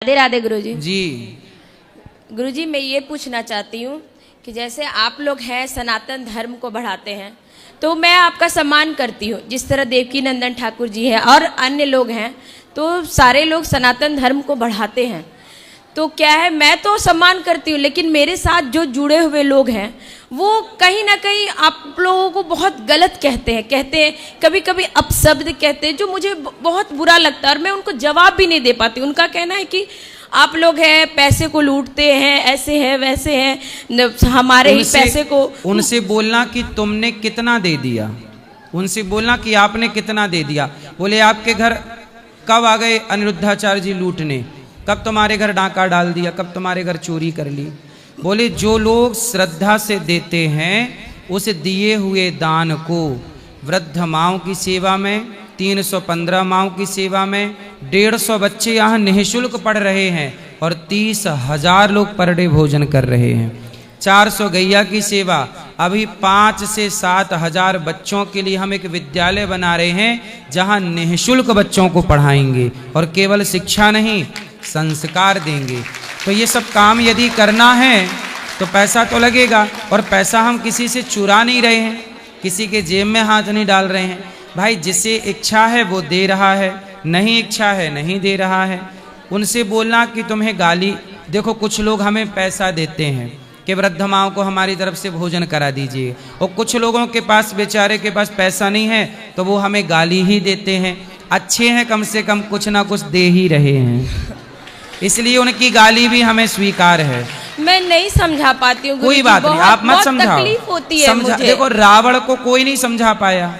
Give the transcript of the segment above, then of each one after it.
राधे राधे गुरुजी जी। गुरुजी मैं ये पूछना चाहती हूँ कि जैसे आप लोग हैं सनातन धर्म को बढ़ाते हैं तो मैं आपका सम्मान करती हूँ, जिस तरह देवकी नंदन ठाकुर जी हैं और अन्य लोग हैं तो सारे लोग सनातन धर्म को बढ़ाते हैं। तो क्या है, मैं तो सम्मान करती हूँ लेकिन मेरे साथ जो जुड़े हुए लोग हैं वो कहीं ना कहीं आप लोगों को बहुत गलत कहते हैं, कभी कभी अपशब्द कहते हैं जो मुझे बहुत बुरा लगता है और मैं उनको जवाब भी नहीं दे पाती। उनका कहना है कि आप लोग हैं पैसे को लूटते हैं, ऐसे है वैसे है, हमारे ही पैसे को। उनसे बोलना कि तुमने कितना दे दिया, उनसे बोलना कि आपने कितना दे दिया। बोले आपके घर कब आ गए अनिरुद्धाचार्य जी लूटने, कब तुम्हारे घर डाका डाल दिया, कब तुम्हारे घर चोरी कर ली। बोले जो लोग श्रद्धा से देते हैं उस दिए हुए दान को वृद्ध माँओं की सेवा में, 315 माँओं की सेवा में, 150 बच्चे यहाँ निःशुल्क पढ़ रहे हैं और 30,000 लोग पर डे भोजन कर रहे हैं। 400 गैया की सेवा, अभी 5 से 7 हजार बच्चों के लिए हम एक विद्यालय बना रहे हैं जहाँ निःशुल्क बच्चों को पढ़ाएंगे और केवल शिक्षा नहीं संस्कार देंगे। तो ये सब काम यदि करना है तो पैसा तो लगेगा, और पैसा हम किसी से चुरा नहीं रहे हैं, किसी के जेब में हाथ नहीं डाल रहे हैं। भाई जिसे इच्छा है वो दे रहा है, नहीं इच्छा है नहीं दे रहा है। उनसे बोलना कि तुम्हें गाली, देखो कुछ लोग हमें पैसा देते हैं कि वृद्ध माँओं को हमारी तरफ से भोजन करा दीजिए, और कुछ लोगों के पास बेचारे के पास पैसा नहीं है तो वो हमें गाली ही देते हैं। अच्छे हैं कम से कम कुछ ना कुछ दे ही रहे हैं, इसलिए उनकी गाली भी हमें स्वीकार है। मैं नहीं समझा पाती हूँ, कोई बात नहीं, आप मत समझाओ। तकलीफ होती है मुझे। देखो रावण को कोई नहीं समझा पाया,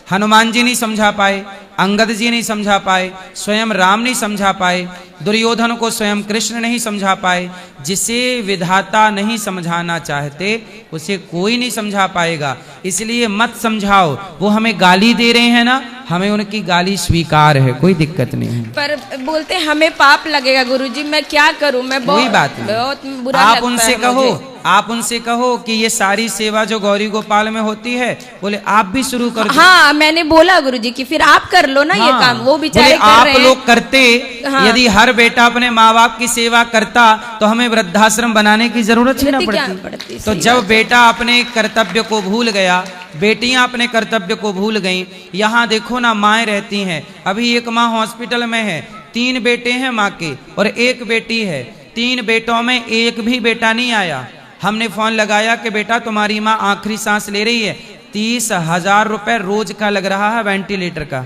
हनुमान जी नहीं समझा पाए, अंगद जी नहीं समझा पाए, स्वयं राम नहीं समझा पाए, दुर्योधन को स्वयं कृष्ण नहीं समझा पाए। जिसे विधाता नहीं समझाना चाहते उसे कोई नहीं समझा पाएगा, इसलिए मत समझाओ। वो हमें गाली दे रहे हैं ना, हमें उनकी गाली स्वीकार है, कोई दिक्कत नहीं है। पर बोलते हमें पाप लगेगा गुरुजी, मैं क्या करूं, मैं कोई बात नहीं, बहुत बुरा आप उनसे कहो, आप उनसे कहो कि ये सारी सेवा जो गौरी गोपाल में होती है, बोले आप भी शुरू कर दो। हाँ मैंने बोला गुरुजी कि फिर आप कर लो ना। हाँ, ये काम वो बेचारे आप लोग करते। हाँ, यदि हर बेटा अपने माँ बाप की सेवा करता तो हमें वृद्धाश्रम बनाने की जरूरत ही ना पड़ती। तो जब बेटा अपने कर्तव्य को भूल गया, बेटियां अपने कर्तव्य को भूल गईं, यहाँ देखो ना माएँ रहती हैं। अभी एक माँ हॉस्पिटल में है, 3 बेटे हैं माँ के और 1 बेटी है। 3 बेटों में एक भी बेटा नहीं आया। हमने फोन लगाया कि बेटा तुम्हारी माँ आखिरी सांस ले रही है, 30,000 रुपए रोज का लग रहा है वेंटिलेटर का,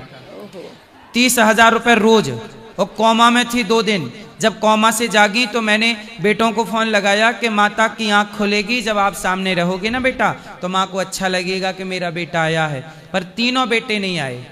30,000 रुपए रोज, और कोमा में थी 2 दिन। जब कोमा से जागी तो मैंने बेटों को फोन लगाया कि माता की आंख खुलेगी जब आप सामने रहोगे ना बेटा, तो माँ को अच्छा लगेगा कि मेरा बेटा आया है। पर तीनों बेटे नहीं आए,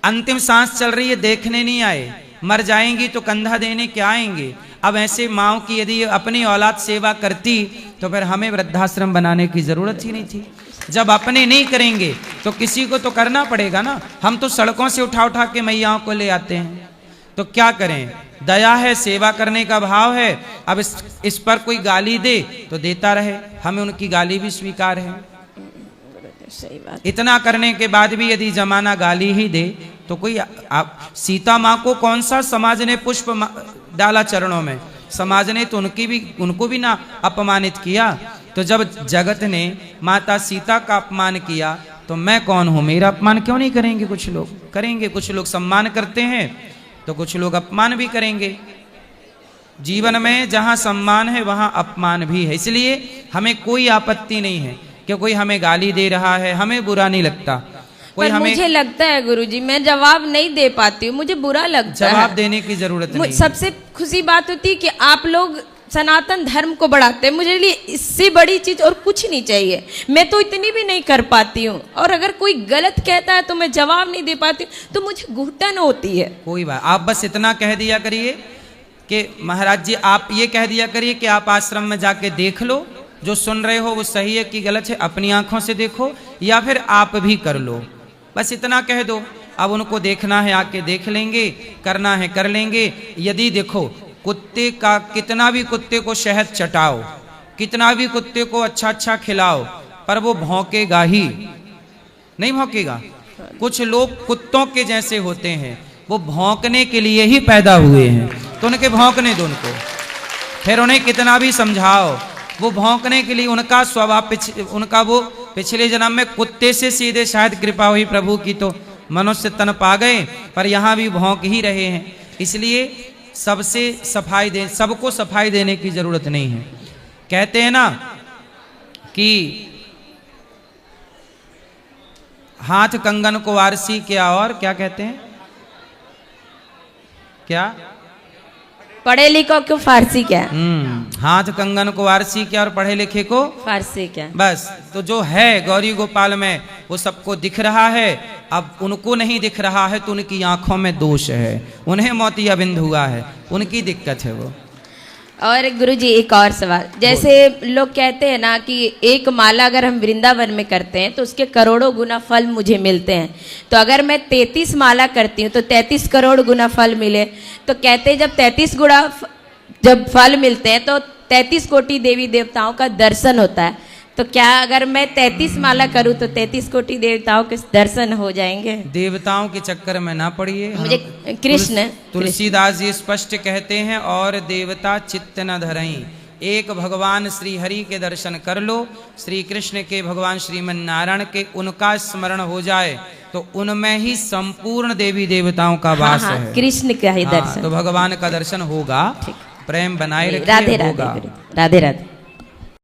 अंतिम सांस चल रही है, देखने नहीं आए। मर जाएंगी तो कंधा देने क्या आएंगे। अब ऐसे माँओं की यदि अपनी औलाद सेवा करती तो फिर हमें वृद्धाश्रम बनाने की जरूरत ही नहीं थी। जब अपने नहीं करेंगे तो किसी को तो करना पड़ेगा ना। हम तो सड़कों से उठा उठा के मैयाओं को ले आते हैं, तो क्या करें। दया है, सेवा करने का भाव है। अब इस पर कोई गाली दे तो देता रहे, हमें उनकी गाली भी स्वीकार है। सही बात। इतना करने के बाद भी यदि जमाना गाली ही दे तो कोई, आप सीता माँ को कौन सा समाज ने पुष्प डाला चरणों में, समाज ने तो उनको भी ना अपमानित किया। तो जब जगत ने माता सीता का अपमान किया तो मैं कौन हूं, मेरा अपमान क्यों नहीं करेंगे। कुछ लोग करेंगे, कुछ लोग सम्मान करते हैं तो कुछ लोग अपमान भी करेंगे। जीवन में जहां सम्मान है वहां अपमान भी है, इसलिए हमें कोई आपत्ति नहीं है कि कोई हमें गाली दे रहा है, हमें बुरा नहीं लगता। पर मुझे लगता है गुरुजी मैं जवाब नहीं दे पाती हूँ, मुझे बुरा लगता है। जवाब देने की जरूरत नहीं। सबसे खुशी बात होती है कि आप लोग सनातन धर्म को बढ़ाते हैं, मुझे लिए इससे बड़ी चीज और कुछ नहीं चाहिए। मैं तो इतनी भी नहीं कर पाती हूँ, और अगर कोई गलत कहता है तो मैं जवाब नहीं दे पाती तो मुझे घुटन होती है। कोई बात, आप बस इतना कह दिया करिए कि महाराज जी आप ये कह दिया करिए कि आप आश्रम में जाके देख लो, जो सुन रहे हो वो सही है कि गलत है, अपनी आंखों से देखो या फिर आप भी कर लो, बस इतना कह दो। अब उनको देखना है आके देख लेंगे, करना है कर लेंगे। यदि देखो कुत्ते का, कितना भी कुत्ते को शहद चटाओ, कितना भी कुत्ते को अच्छा अच्छा खिलाओ, पर वो भौंकेगा ही नहीं, भौंकेगा। कुछ लोग कुत्तों के जैसे होते हैं, वो भौंकने के लिए ही पैदा हुए हैं। तो उनके भौंकने दो उनको। फिर उन्हें कितना भी समझाओ, वो भौंकने के लिए उनका स्वभाव उनका वो पिछले जन्म में कुत्ते से सीधे शायद कृपा हुई प्रभु की, तो मनुष्य तन पा गए, पर यहाँ भी भौंक ही रहे हैं। इसलिए सबसे सफाई दे, सबको सफाई देने की जरूरत नहीं है। कहते हैं ना कि हाथ कंगन को वारसी, क्या और क्या कहते हैं, क्या पढ़े लिखो को फारसी क्या? हाथ कंगन को वारसी क्या और पढ़े लिखे को फारसी क्या? बस। तो जो है गौरी गोपाल में वो सबको दिख रहा है, अब उनको नहीं दिख रहा है तो उनकी आंखों में दोष है, उन्हें मोतियाबिंद हुआ है, उनकी दिक्कत है वो। और गुरुजी एक और सवाल, जैसे लोग कहते हैं ना कि एक माला अगर हम वृंदावन में करते हैं तो उसके करोड़ों गुना फल मुझे मिलते हैं, तो अगर मैं 33 माला करती हूँ तो 33 करोड़ गुना फल मिले, तो कहते हैं जब 33 गुना जब फल मिलते हैं तो 33 कोटि देवी देवताओं का दर्शन होता है, तो क्या अगर मैं 33 माला करूं तो 33 कोटि देवताओं के दर्शन हो जाएंगे? देवताओं के चक्कर में ना पड़िए, मुझे कृष्ण तुलसीदास जी स्पष्ट कहते हैं, और देवता चित्त न धरई, एक भगवान श्री हरि के दर्शन कर लो, श्री कृष्ण के, भगवान श्रीमन नारायण के, उनका स्मरण हो जाए तो उनमें ही संपूर्ण देवी देवताओं का वास है। कृष्ण का ही दर्शन, तो भगवान का दर्शन होगा। प्रेम बनाए रखिए, राधे होगा। राधे, राधे राधे।